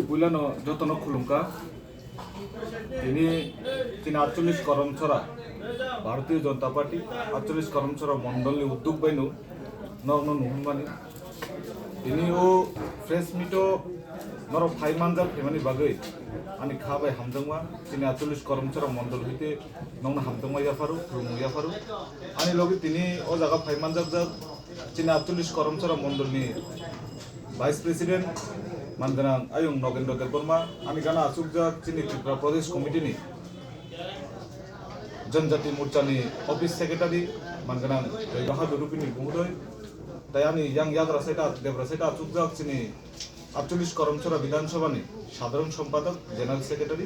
পুইলানো যতন খুলুমকা তিনি 48 করমছড়া ভারতীয় জনতা পার্টি 48 করমছড়া মন্ডলী উদ্যোগ বাইনু নগ্ন নুহুনমানি তিনি ও প্রেস মিটও নর ফাইমানজাল ফেমানি বাগৈ আনি খাবাই হামদংমা তিনি 48 করমছড়া মন্ডল হইতে নগ্ন হামদংমা ইয়াফারু খুলুমু ইয়াফারু আনি লগে তিনি ও জায়গা ফাইমানজাক জাক তিনি 48 করমছড়া মন্ডলনি ভাইস প্রেসিডেন্ট মানগানাং আয়ুং নগেন্দ্র দেববর্মা আমি গানা আসুকজাক চিনি ত্রিপুরা প্রদেশ কমিটিনি जनजाति मोर्चानि अफिस सेक्रेटारि मानगानां जय बाहादुर रुपिनि महोदय ताई आंनि यां याग्रा सेटा देब्रा सेटा आचुकजाक चिनि 48 करमछड़ा विधानसभानि साधारण सम्पादक जेनारेल सेक्रेटारि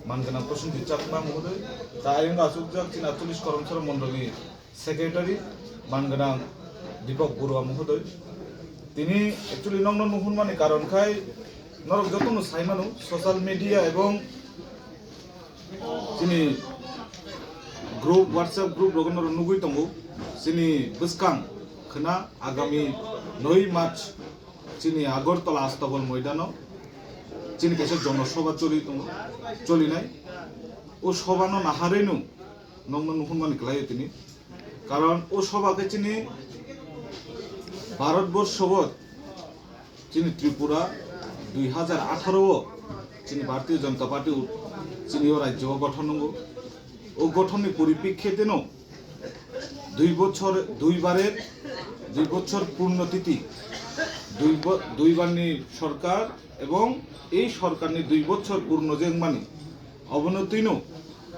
मानगानां प्रसेनजित चाकमा महोदय ताई आंनि आचुकजाक चिनि 48 करमछड़ा मण्डलनि सेक्रेटारि मानगानां दीपक बरुवा महोदय তিনি एक्चुअली नंगन नुहुनमानि कारणखाय नरक जतन साइमानु सोशल मीडिया एवं चिनि ग्रुप व्हाट्सएप ग्रुप रगनर नुगुई तंगो चिनि बसकां खना आगामी 9 मार्च चिनि आगरतला आस्थाबल मैदानो चिनि केसे जनसभा चलिनाय ओ सभानो नाहारेनु नंगन नुहुनमानि क्लायो तिनि कारण ओ सभाके चिनि भारतबर्षबत चिनि त्रिपुरा 2018 चिनि भारतीय जनता पार्टी चिनि राज्य गठन नंगो ओ गठननि परिप्रेक्षिते नो 2 বছর পূর্ণতিথি দুইবারনি সরকার এবং এই সরকারনি 2 বছর পূর্ণ যেংমানি অবনতিনো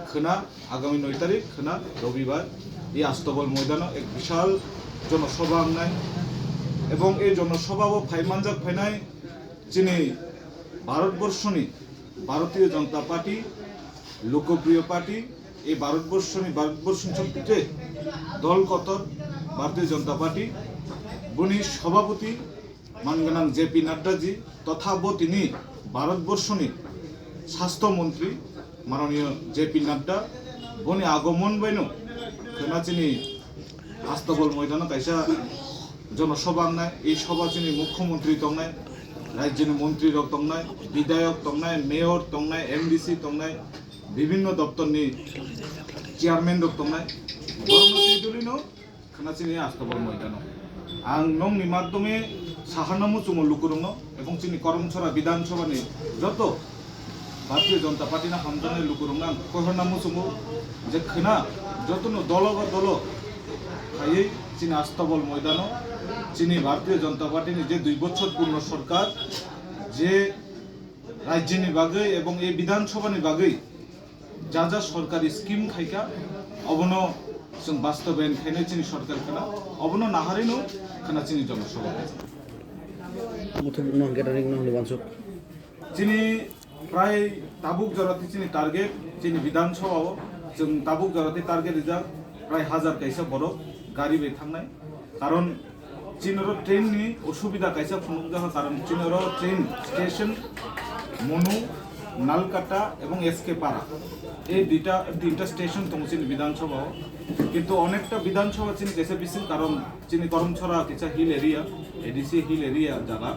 খনা আগামী 9 তারিখ খনা রবিবার এই আস্তবল ময়দানে এক বিশাল জনসভা আমনায় এবং এই জনসভা ও ফাইমানজাক ফাইনাই চিনি ভারতবর্ষনি ভারতীয় জনতা পার্টি লোকপ্রিয় পার্টি এই ভারতবর্ষনি সবচেয়ে দল কতর ভারতীয় জনতা পার্টি বনি সভাপতি মানগানাং জেপি নাড্ডাজি তথা তিনি ভারতবর্ষনি স্বাস্থ্যমন্ত্রী মাননীয় জেপি নাড্ডা বনি আগমন বাইনো খেনাচিনি আস্তবল ময়দানে কাইসা जनसभा आंनाय এই সভা চিনি মুখ্যমন্ত্রী তংনায় রাজ্যের মন্ত্রী তংনায় বিধায়ক তংনায় মেয়র তংনায় এমডিসি তংনায় বিভিন্ন দপ্তরনি চেয়ারম্যান তংনায় বরমতি দুলিনো খানাচিনি আস্তবল ময়দানো আং নংনি মাধ্যমে সাহানামু চুমু লুকুরুনো এবং চিনি করমছড়া বিধানসভানি যত ভারতীয় জনতা পার্টি না হামদানে লুকুরুনা কহনামু চুমু যে খনা যতনো দল খাইয়ে চিনি আস্তবল ময়দানো চিনি ভারতীয় জনতা পার্টির যে 2 বছর পূর্ণ সরকার যে রাজ্যনি বাগৈ এবং এই বিধানসভানি বাগৈ যা যা সরকারি স্কিম খাইকা অবন जों বাস্তবায়ন খাইনে চিনি সরকার খানা অবন নাহারিনো খানা চিনি জনসভা চিনি প্রায় তাবুক জরাতি চিনি টার্গেট চিনি বিধানসভাও जों তাবুক জরাতি টার্গেট রিজার্ভ প্রায় 1000 কাইসা বড় গাড়ি বে থাংনাय কারণ চিনর ট্রেননি অসুবিধা কাইসা ফুনুক যাওয়া কারণ চিনর ট্রেন স্টেশন মনু নালকাটা এবং এসকে পাড়া এই তিনটা স্টেশন তো চিনি বিধানসভা কিন্তু অনেকটা বিধানসভা চিনি দেশে বেশি কারণ চিনি করমছড়া কিছু hill area ADC hill area জায়গা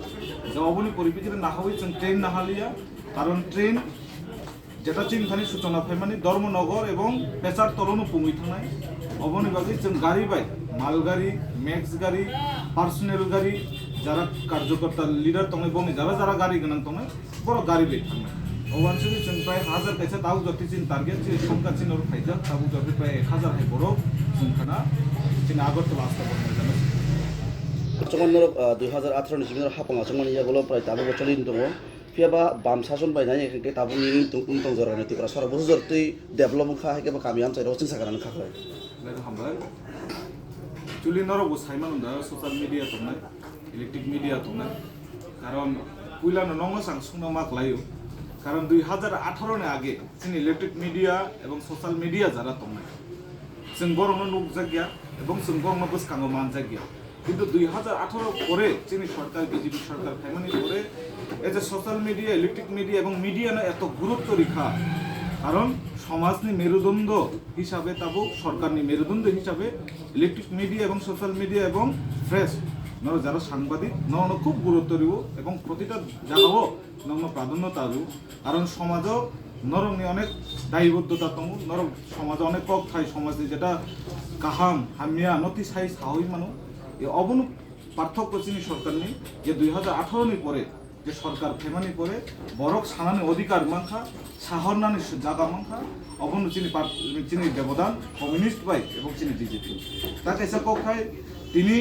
যা অবনি পরিপ্রেক্ষিতে না হই ট্রেন না হালিয়া কারণ ট্রেন যেটা চিনখানি সূচনা ফাইমানি ধর্মনগর এবং পেচার তলনো পুঙি থানায় অবনি বাকি গাড়ি বাই মালগাড়ি ম্যাক্স গাড়ি পার্সোনাল গাড়ি যারা কার্যকর্তা লিডার তংনায় বনি যারা যারা গাড়ি গোনাं তংনায় বড় গাড়ি বাই থানায় অবাঞ্চলি जों প্রায় 1000 কাইসা তাবুক জতি চিন টার্গেট চিনি সংখ্যা চিনর ফাইজা তাবুক জতি প্রায় 1000 হাই বড় जोंखाना চিনি আগরতলা আস্থা বর্তমানে চমনর 2018 नि जिमिनर हापंगा चमन यागलो प्राय ताबुक चलिन दङ फियाबा बाम सासन बायनाय एके ताबुनि तुंग जराने तिब्रा सरा बुजर तै डेभलपमेन्ट खा हेके कामी आम चाइरो चिन सागारान खाखय हामबाय चुली नरगो साइमान दा सोशल मीडिया तंनाय इलेक्ट्रिक मीडिया तंनाय कारण पुइलानो नंगो सांसुंना माक लायो कारण 2018 ने आगे जों इलेक्ट्रिक मीडिया एवं सोशल मीडिया जारा तंनाय जों बरनो नुक जागिया एवं जों बरनो बसकांगो मान जागिया কিন্তু 2018 পরে চিনি সরকার বিজেপি সরকার ফাইমানি পরে এই যে সোশ্যাল মিডিয়া ইলেকট্রিক মিডিয়া এবং মিডিয়া না এত গুরুত্ব রেখা কারণ সমাজনি মেরুদণ্ড হিসাবে তাবো সরকারনি মেরুদণ্ড হিসাবে ইলেকট্রিক মিডিয়া এবং সোশ্যাল মিডিয়া এবং প্রেস নর যারা সাংবাদিক নর খুব গুরুত্ব দিব এবং প্রতিটা জায়গাও নর প্রাধান্য তারু কারণ সমাজও নরমনি অনেক দায়বদ্ধতা তমু নর সমাজে অনেক কক ঠাই সমাজে যেটা কাহাম হামিয়া নতি সাই সাহই মানুষ এই অবনু পার্থক্য চিনি সরকার নেই যে 2018 নি পরে যে সরকার ফেমানি পরে বরক সানানি অধিকার মাংখা সাহরনানি জাগা মাংখা অবনু চিনি ব্যবধান কমিউনিস্ট বাই এবং চিনি বিজেপি তাকে এসে কক তিনি